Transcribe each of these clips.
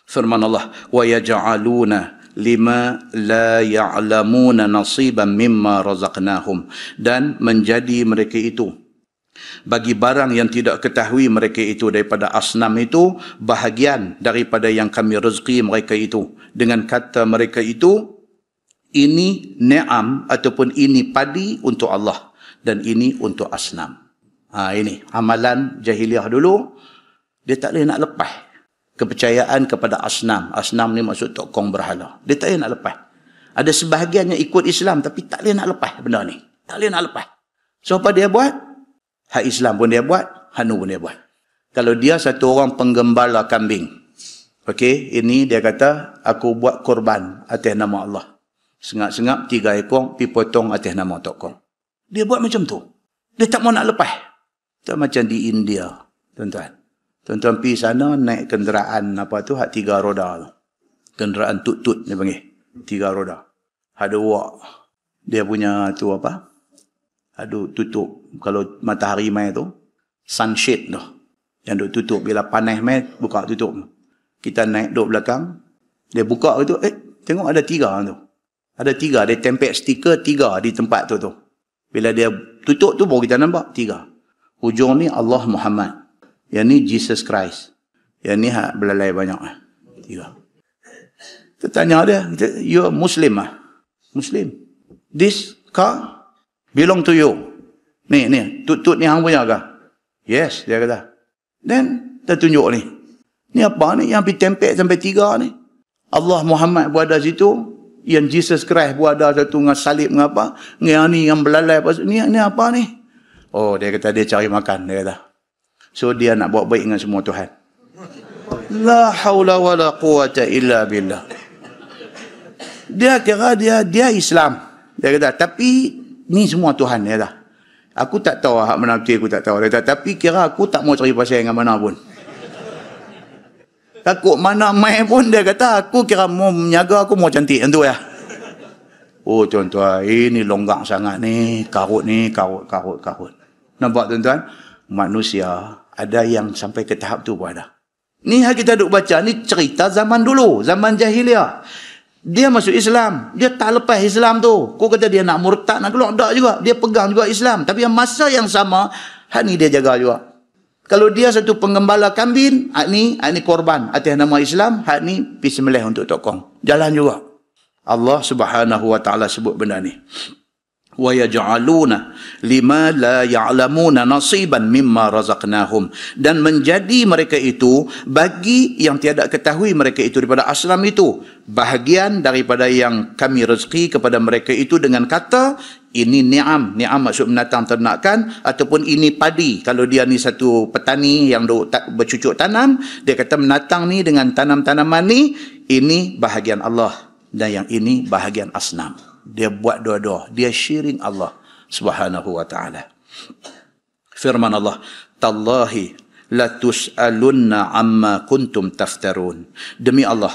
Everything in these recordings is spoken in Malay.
Firman Allah, wa yaj'aluna lima la ya'lamuna nasiban mimma razaqnahum, dan menjadi mereka itu bagi barang yang tidak ketahui mereka itu daripada asnam itu bahagian daripada yang kami rezeki mereka itu, dengan kata mereka itu ini ni'am ataupun ini padi untuk Allah dan ini untuk asnam. Ini amalan jahiliah dulu, dia tak boleh nak lepas kepercayaan kepada asnam. Asnam ni maksud tokong berhala. Dia tak boleh nak lepas. Ada sebahagian yang ikut Islam tapi tak boleh nak lepas benda ni. Tak boleh nak lepas. So apa dia buat? Hak Islam pun dia buat, Hanu pun dia buat. Kalau dia satu orang penggembala kambing, okey, ini dia kata aku buat korban atas nama Allah. Sengap-sengap 3 ekor pi potong atas nama tokong. Dia buat macam tu. Dia tak mau nak lepas. Tak macam di India, tuan-tuan. Tuan-tuan pergi sana naik kenderaan apa tu, hak 3 roda tu. Kenderaan tut-tut dia panggil. 3 roda. Ada wak. Dia punya tu apa? Ada tutup. Kalau matahari mai tu, sunshade tu. Yang duk tutup. Bila panas mai, buka tutup. Kita naik duduk belakang. Dia buka tu, tengok ada 3 tu. Ada 3. Dia tempel stiker 3 di tempat tu. Bila dia tutup tu, baru kita nampak 3. Hujung ni Allah Muhammad. Yang ni Jesus Christ. Yang ni hak belalai banyak. 3. Kita tanya dia, you Muslim ah? Muslim. This car belong to you. Ni, tut-tut ni hang punya ke? Yes, dia kata. Then, dia tunjuk ni. Ni apa ni? Yang pergi tempel sampai 3 ni. Allah Muhammad berada situ. Yang Jesus Christ berada satu dengan salib dengan apa. Yang ni yang belalai. Ni apa ni? Oh, dia kata dia cari makan. Dia kata. So, dia nak buat baik dengan semua Tuhan. La hawla wa la quwata illa billah. Dia kira dia Islam. Dia kata, tapi ni semua Tuhan. Dia kata. Aku tak tahu hak mana betul, aku tak tahu. Dia kata, tapi kira aku tak mau cari pasal dengan mana pun. Takut mana mai pun, dia kata, aku kira mau menyaga, aku mau cantik. Tentu ya. Oh tuan-tuan, ini longgang sangat ni. Karut ni, karut. Nampak tuan-tuan? Manusia, ada yang sampai ke tahap tu pun ada. Ni yang kita duk baca, ni cerita zaman dulu, zaman jahiliah. Dia masuk Islam. Dia tak lepas Islam tu. Kau kata dia nak murtad, nak keluar. Tak juga. Dia pegang juga Islam. Tapi yang masa yang sama, hak ni dia jaga juga. Kalau dia satu penggembala kambing, hak ni korban atas nama Islam, hak ni pergi sembelih untuk tokong. Jalan juga. Allah Subhanahu wa taala sebut benda ni. Wa yaj'aluna lima la ya'lamuna nasiban mimma razaqnahum, dan menjadi mereka itu bagi yang tiada ketahui mereka itu daripada aslam itu bahagian daripada yang kami rezeki kepada mereka itu dengan kata ini ni'am maksud binatang ternakan, ataupun ini padi. Kalau dia ni satu petani yang bercucuk tanam, dia kata binatang ni dengan tanam-tanaman ni ini bahagian Allah dan yang ini bahagian asnam. Dia buat dua-dua. Dia syiring Allah Subhanahu wa ta'ala. Firman Allah, Tallahi la tus'alunna amma kuntum taftarun. Demi Allah,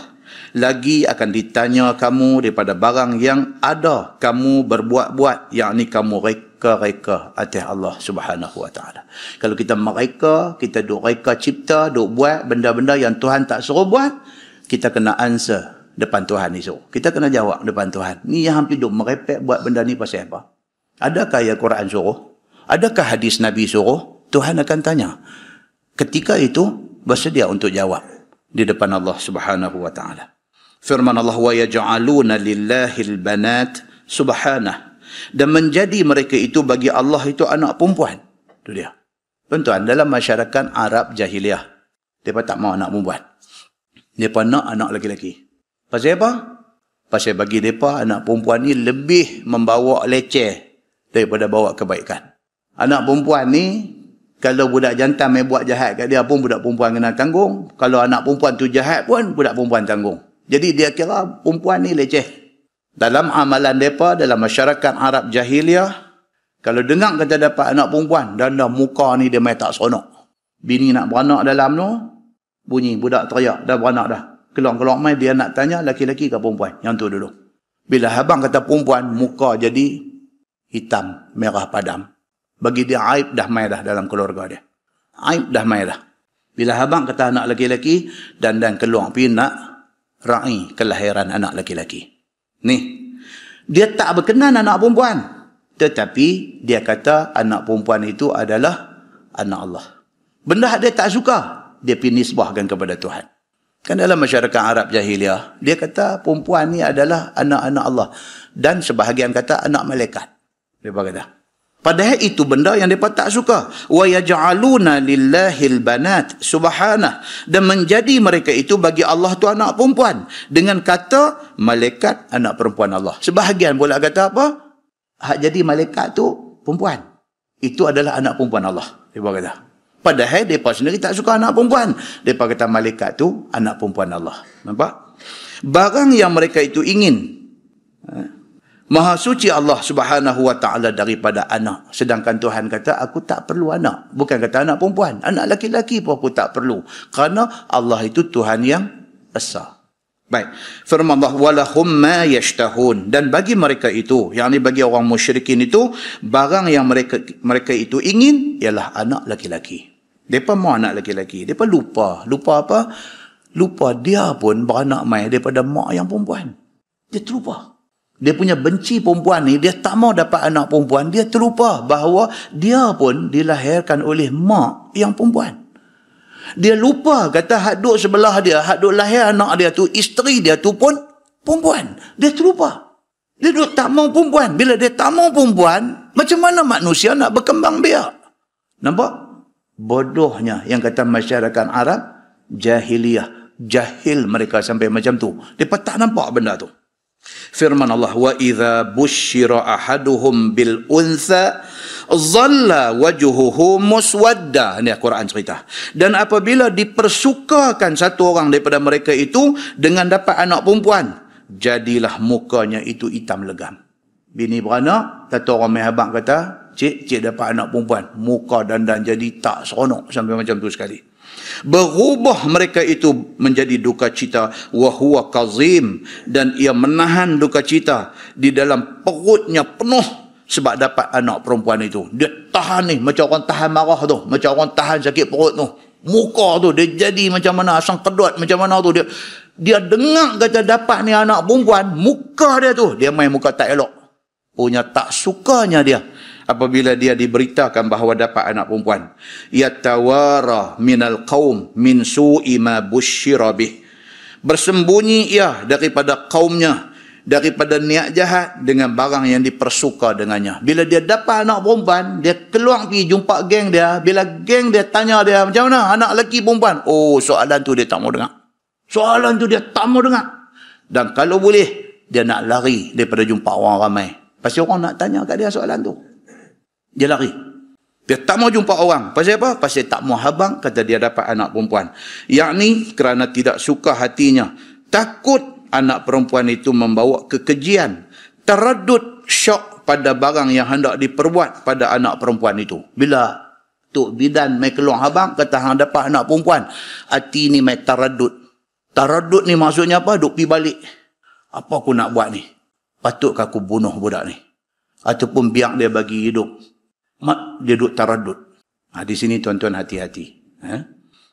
lagi akan ditanya kamu daripada barang yang ada kamu berbuat-buat, yakni kamu reka-reka atas Allah Subhanahu wa ta'ala. Kalau kita mereka, kita duk reka cipta, duk buat benda-benda yang Tuhan tak suruh buat, kita kena answer depan Tuhan ni. So, kita kena jawab depan Tuhan. Ni yang hampir duk merepek buat benda ni pasal apa? Adakah ayat Quran suruh? Adakah hadis Nabi suruh? Tuhan akan tanya. Ketika itu, bersedia untuk jawab di depan Allah Subhanahu wa ta'ala. Firman Allah, wa yaj'aluna lillahil banat subhanah, dan menjadi mereka itu bagi Allah itu anak perempuan. Itu dia. Tuan-tuan, dalam masyarakat Arab jahiliah, mereka tak mau anak perempuan. Mereka nak anak lelaki-lelaki. Pasal apa? Pasal bagi mereka anak perempuan ni lebih membawa leceh daripada bawa kebaikan. Anak perempuan ni, kalau budak jantan main buat jahat kat dia pun budak perempuan kena tanggung. Kalau anak perempuan tu jahat pun budak perempuan tanggung. Jadi dia kira perempuan ni leceh. Dalam amalan mereka, dalam masyarakat Arab jahiliah, kalau dengar kata dapat anak perempuan, dan dah muka ni dia main tak seronok. Bini nak beranak dalam tu, bunyi budak teriak, dah beranak dah. Keluar-keluar mai dia nak tanya laki-laki ke perempuan. Yang tu dulu. Bila abang kata perempuan, muka jadi hitam, merah padam. Bagi dia aib dah mai dah dalam keluarga dia. Aib dah mai dah. Bila abang kata anak lelaki-lelaki, dan keluar pergi nak raih kelahiran anak lelaki-lelaki. Ni, dia tak berkenan anak perempuan. Tetapi dia kata anak perempuan itu adalah anak Allah. Benda dia tak suka, dia pergi nisbahkan kepada Tuhan. Kan dalam masyarakat Arab jahiliah, dia kata perempuan ni adalah anak-anak Allah. Dan sebahagian kata anak malaikat. Dia kata. Padahal itu benda yang mereka tak suka. Wa yaj'aluna lillahil banat subhanah. Dan menjadi mereka itu bagi Allah tu anak perempuan. Dengan kata malaikat anak perempuan Allah. Sebahagian pula kata apa? Hak jadi malaikat tu perempuan. Itu adalah anak perempuan Allah. Mereka kata. Padahal mereka sendiri tak suka anak perempuan. Mereka kata malaikat tu anak perempuan Allah. Nampak? Barang yang mereka itu ingin. Maha suci Allah subhanahu wa ta'ala daripada anak. Sedangkan Tuhan kata, aku tak perlu anak. Bukan kata anak perempuan. Anak laki-laki pun aku tak perlu. Kerana Allah itu Tuhan yang esa. Baik. Firman Allah, walahum ma yashtahun. Dan bagi mereka itu, yang ini bagi orang musyrikin itu, barang yang mereka itu ingin, ialah anak laki-laki. Mereka mau anak laki-laki. Mereka lupa. Lupa apa? Lupa dia pun beranak mai daripada mak yang perempuan. Dia terlupa. Dia punya benci perempuan ni, dia tak mau dapat anak perempuan, dia terlupa bahawa dia pun dilahirkan oleh mak yang perempuan. Dia lupa kata hak duk sebelah dia, hak duk lahir anak dia tu, isteri dia tu pun perempuan. Dia terlupa. Dia duk tak mau perempuan. Bila dia tak mau perempuan, macam mana manusia nak berkembang biak? Nampak? Bodohnya yang kata masyarakat Arab, jahiliyah. Jahil mereka sampai macam tu. Mereka tak nampak benda tu. Firman Allah, wa idza busyira ahaduhum bil untha dhalla wajhuhu muswadda. Ini Al-Quran cerita. Dan apabila dipersukakan satu orang daripada mereka itu dengan dapat anak perempuan, jadilah mukanya itu hitam legam. Bini beranak, kata orang mai habang kata, cik dapat anak perempuan, muka dandan jadi tak seronok sampai macam tu sekali. Berubah mereka itu menjadi duka cita, wa huwa kazim, dan ia menahan duka cita di dalam perutnya penuh sebab dapat anak perempuan itu. Dia tahan ni macam orang tahan marah tu, macam orang tahan sakit perut tu. Muka tu dia jadi macam mana, asam kedut macam mana tu. Dia dengar kata dapat ni anak perempuan, muka dia tu dia main muka tak elok. Punya tak sukanya dia apabila dia diberitakan bahawa dapat anak perempuan. Yatawara minal qaum min su'i ma busyira bih. Bersembunyi ia daripada kaumnya, daripada niat jahat dengan barang yang dipersuka dengannya. Bila dia dapat anak perempuan, dia keluar pergi jumpa geng dia. Bila geng dia tanya dia, macam mana anak lelaki perempuan? Oh, soalan tu dia tak mau dengar. Soalan tu dia tak mau dengar. Dan kalau boleh, dia nak lari daripada jumpa orang ramai. Pasti orang nak tanya kat dia soalan tu. Dia lari. Dia tak mau jumpa orang. Pasal apa? Pasal tak mau habang kata dia dapat anak perempuan. Yakni kerana tidak suka hatinya. Takut anak perempuan itu membawa kekejian. Teradut syok pada barang yang hendak diperbuat pada anak perempuan itu. Bila Tok Bidan mai keluar habang kata hang dapat anak perempuan, hati ni mai teradut. Teradut ni maksudnya apa? Duk pi balik. Apa aku nak buat ni? Patutkah aku bunuh budak ni? Ataupun biar dia bagi hidup? Dia duduk taradud. Di sini tuan-tuan hati-hati.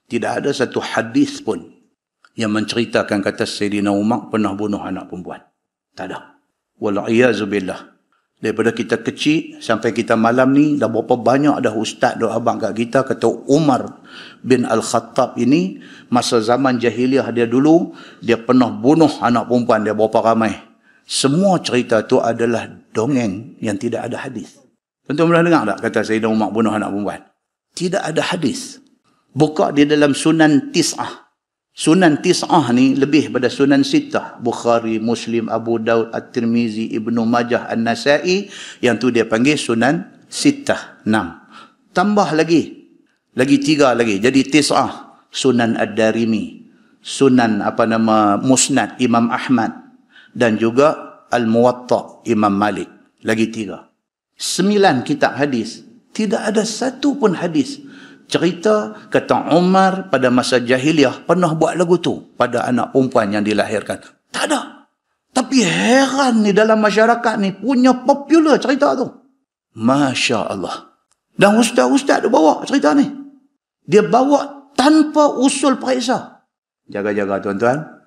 Tidak ada satu hadis pun yang menceritakan kata Sayyidina Umar pernah bunuh anak perempuan. Tak ada. Wal'iyazubillah. Daripada kita kecil sampai kita malam ni, dah berapa banyak dah ustaz dah abang kat kita kata Umar bin Al-Khattab ini masa zaman jahiliah dia dulu, dia pernah bunuh anak perempuan dia berapa ramai. Semua cerita tu adalah dongeng yang tidak ada hadis. Tuan-tuan pernah dengar tak kata Sayyidina Umar bunuh anak perempuan? Tidak ada hadis. Buka di dalam Sunan Tis'ah. Sunan Tis'ah ni lebih pada Sunan Sittah. Bukhari, Muslim, Abu Daud, At-Tirmizi, Ibnu Majah, An-Nasai. Yang tu dia panggil Sunan Sittah. 6. Tambah lagi 3 lagi. Jadi Tis'ah. Sunan Ad-Darimi. Sunan Musnad Imam Ahmad. Dan juga Al-Muwatta Imam Malik. Lagi 3. 9 kitab hadis. Tidak ada satu pun hadis cerita kata Umar pada masa jahiliah pernah buat lagu tu pada anak perempuan yang dilahirkan. Tak ada. Tapi heran ni dalam masyarakat ni punya popular cerita tu. Masya Allah. Dan ustaz-ustaz tu bawa cerita ni. Dia bawa tanpa usul periksa. Jaga-jaga tuan-tuan.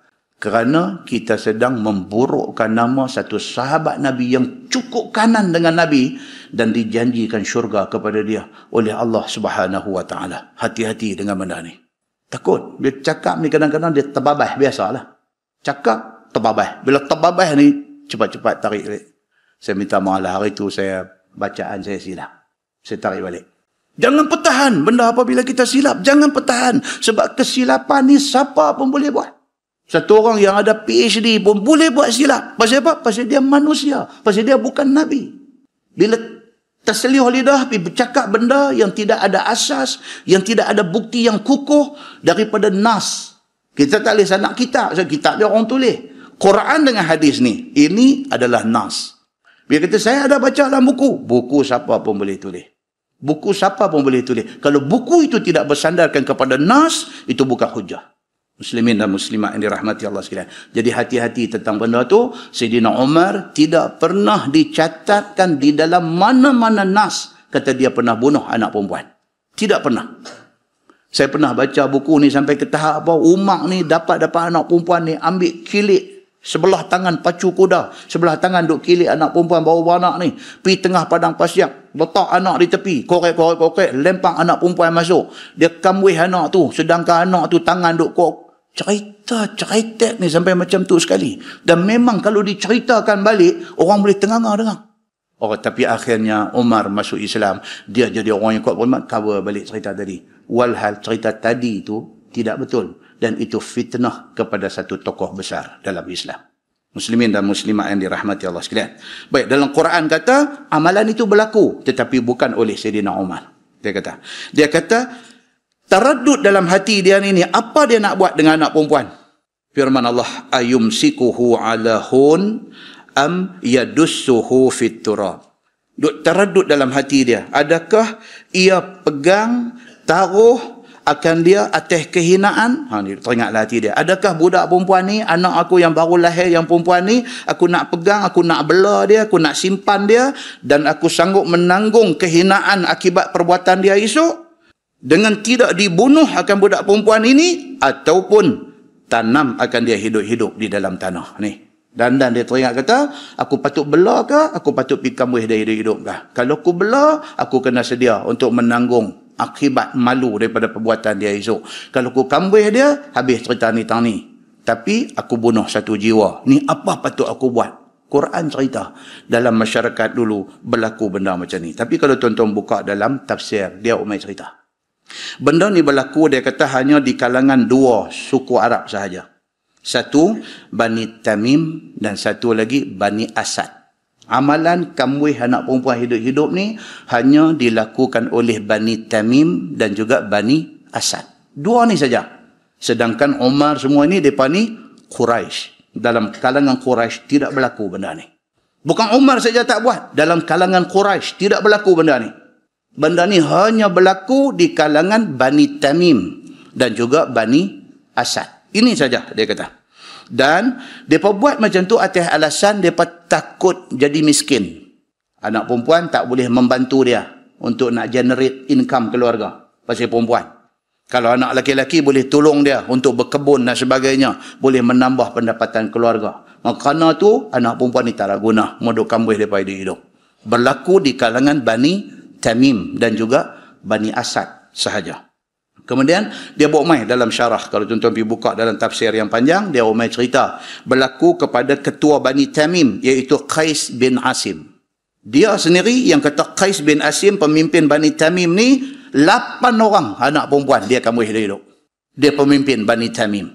Kerana kita sedang memburukkan nama satu sahabat Nabi yang cukup kanan dengan Nabi dan dijanjikan syurga kepada dia oleh Allah Subhanahu Wa Taala. Hati-hati dengan benda ni. Takut. Dia cakap ni kadang-kadang dia terbabah. Biasalah. Cakap, terbabah. Bila terbabah ni, cepat-cepat tarik balik. Saya minta maaf lah, hari tu bacaan saya silap. Saya tarik balik. Jangan pertahan benda apabila kita silap. Jangan pertahan. Sebab kesilapan ni siapa pun boleh buat. Satu orang yang ada PhD pun boleh buat silap. Pasal apa? Pasal dia manusia. Pasal dia bukan Nabi. Bila terselih lidah, bercakap benda yang tidak ada asas, yang tidak ada bukti yang kukuh daripada nas. Kita tak boleh sanak kitab. So, kitab dia orang tulis. Quran dengan hadis ni, ini adalah nas. Bila kata saya ada baca dalam buku, buku siapa pun boleh tulis. Buku siapa pun boleh tulis. Kalau buku itu tidak bersandarkan kepada nas, itu bukan hujah. Muslimin dan muslimat yang dirahmati Allah sekalian. Jadi hati-hati tentang benda tu. Sayyidina Umar tidak pernah dicatatkan di dalam mana-mana nas kata dia pernah bunuh anak perempuan. Tidak pernah. Saya pernah baca buku ni sampai ke tahap apa Umar ni dapat anak perempuan ni ambil kilik sebelah tangan pacu kuda, sebelah tangan duk kilik anak perempuan baru beranak ni, pergi tengah padang pasir, letak anak di tepi, korek, lempang anak perempuan masuk. Dia kamwih anak tu, sedangkan anak tu tangan duk cerita ni sampai macam tu sekali. Dan memang kalau diceritakan balik, orang boleh tenganga dengar. Oh, tapi akhirnya Umar masuk Islam, dia jadi orang yang kuat beriman, cover balik cerita tadi. Walhal cerita tadi itu tidak betul. Dan itu fitnah kepada satu tokoh besar dalam Islam. Muslimin dan muslimat yang dirahmati Allah sekalian. Baik, dalam Quran kata, amalan itu berlaku. Tetapi bukan oleh Sayyidina Umar. Dia kata, taraddud dalam hati dia ni, apa dia nak buat dengan anak perempuan? Firman Allah, ayumsikuhu ala hun am yadussuhu fit turab. Taraddud dalam hati dia. Adakah ia pegang, taruh akan dia atas kehinaan? Ni teringatlah hati dia. Adakah budak perempuan ni, anak aku yang baru lahir yang perempuan ni, aku nak pegang, aku nak bela dia, aku nak simpan dia, dan aku sanggup menanggung kehinaan akibat perbuatan dia esok dengan tidak dibunuh akan budak perempuan ini, ataupun tanam akan dia hidup-hidup di dalam tanah ni. Dan dia teringat kata, aku patut bela ke, aku patut pergi kambuh dia hidup-hidup ke? Kalau aku bela, aku kena sedia untuk menanggung akibat malu daripada perbuatan dia esok. Kalau aku kambuh dia, habis cerita ni tang ni. Tapi aku bunuh satu jiwa. Ni apa patut aku buat? Quran cerita. Dalam masyarakat dulu berlaku benda macam ni. Tapi kalau tuan-tuan buka dalam tafsir, dia umai cerita. Benda ni berlaku, dia kata hanya di kalangan dua suku Arab sahaja. Satu, Bani Tamim, dan satu lagi Bani Asad. Amalan kamwih anak perempuan hidup-hidup ni hanya dilakukan oleh Bani Tamim dan juga Bani Asad. Dua ni saja. Sedangkan Umar semua ni, mereka ni Quraisy. Dalam kalangan Quraisy tidak berlaku benda ni. Bukan Umar saja tak buat. Dalam kalangan Quraisy tidak berlaku benda ni. Benda ni hanya berlaku di kalangan Bani Tamim dan juga Bani Asad. Ini saja dia kata. Dan mereka buat macam tu atas alasan mereka takut jadi miskin. Anak perempuan tak boleh membantu dia untuk nak generate income keluarga. Pasal perempuan. Kalau anak lelaki-lelaki boleh tolong dia untuk berkebun dan sebagainya. Boleh menambah pendapatan keluarga. Maka kerana tu anak perempuan ni tak ada guna. Modok kambuh daripada hidup. Berlaku di kalangan Bani Tamim dan juga Bani Asad sahaja. Kemudian dia buat mai dalam syarah. Kalau tuan-tuan pergi buka dalam tafsir yang panjang, dia buat mai cerita. Berlaku kepada ketua Bani Tamim, iaitu Qais bin Asim. Dia sendiri yang kata Qais bin Asim, pemimpin Bani Tamim ni, 8 orang anak perempuan dia kambuh hidup-hidup. Dia pemimpin Bani Tamim.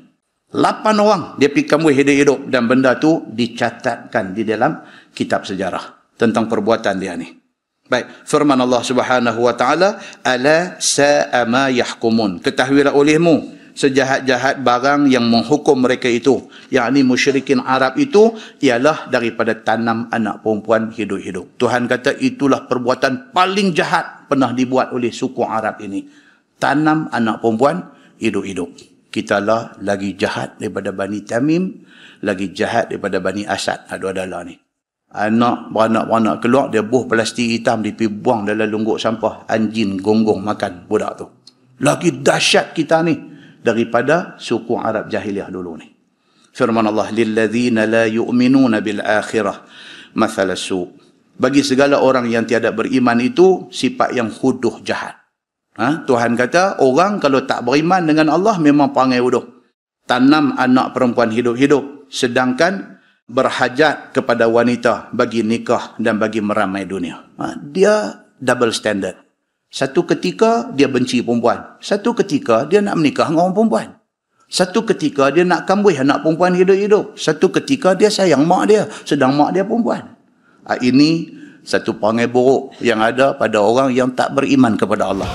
8 orang dia pergi kambuh hidup-hidup, dan benda tu dicatatkan di dalam kitab sejarah tentang perbuatan dia ni. Baik, firman Allah Subhanahu wa taala, ala sa'a ma yahkumun. Ketahuilah olehmu sejahat-jahat barang yang menghukum mereka itu, yakni musyrikin Arab itu, ialah daripada tanam anak perempuan hidup-hidup. Tuhan kata itulah perbuatan paling jahat pernah dibuat oleh suku Arab ini. Tanam anak perempuan hidup-hidup. Kitalah lagi jahat daripada Bani Tamim, lagi jahat daripada Bani Asad. Ada-ada ni. Anak beranak-beranak keluar, dia buh plastik hitam, dia pergi buang dalam lungguk sampah. Anjing gonggong makan budak tu. Lagi dahsyat kita ni daripada suku Arab jahiliah dulu ni. Firman Allah, lilladzina la yu'minuna bil akhirah mathala su'. Bagi segala orang yang tiada beriman itu sifat yang huduh jahat. Tuhan kata, orang kalau tak beriman dengan Allah memang perangai huduh. Tanam anak perempuan hidup-hidup, sedangkan berhajat kepada wanita bagi nikah dan bagi meramai dunia. Dia double standard. Satu ketika dia benci perempuan. Satu ketika dia nak menikah dengan orang perempuan. Satu ketika dia nak kambuh anak perempuan hidup-hidup. Satu ketika dia sayang mak dia, sedang mak dia perempuan. Ini satu perangai buruk yang ada pada orang yang tak beriman kepada Allah.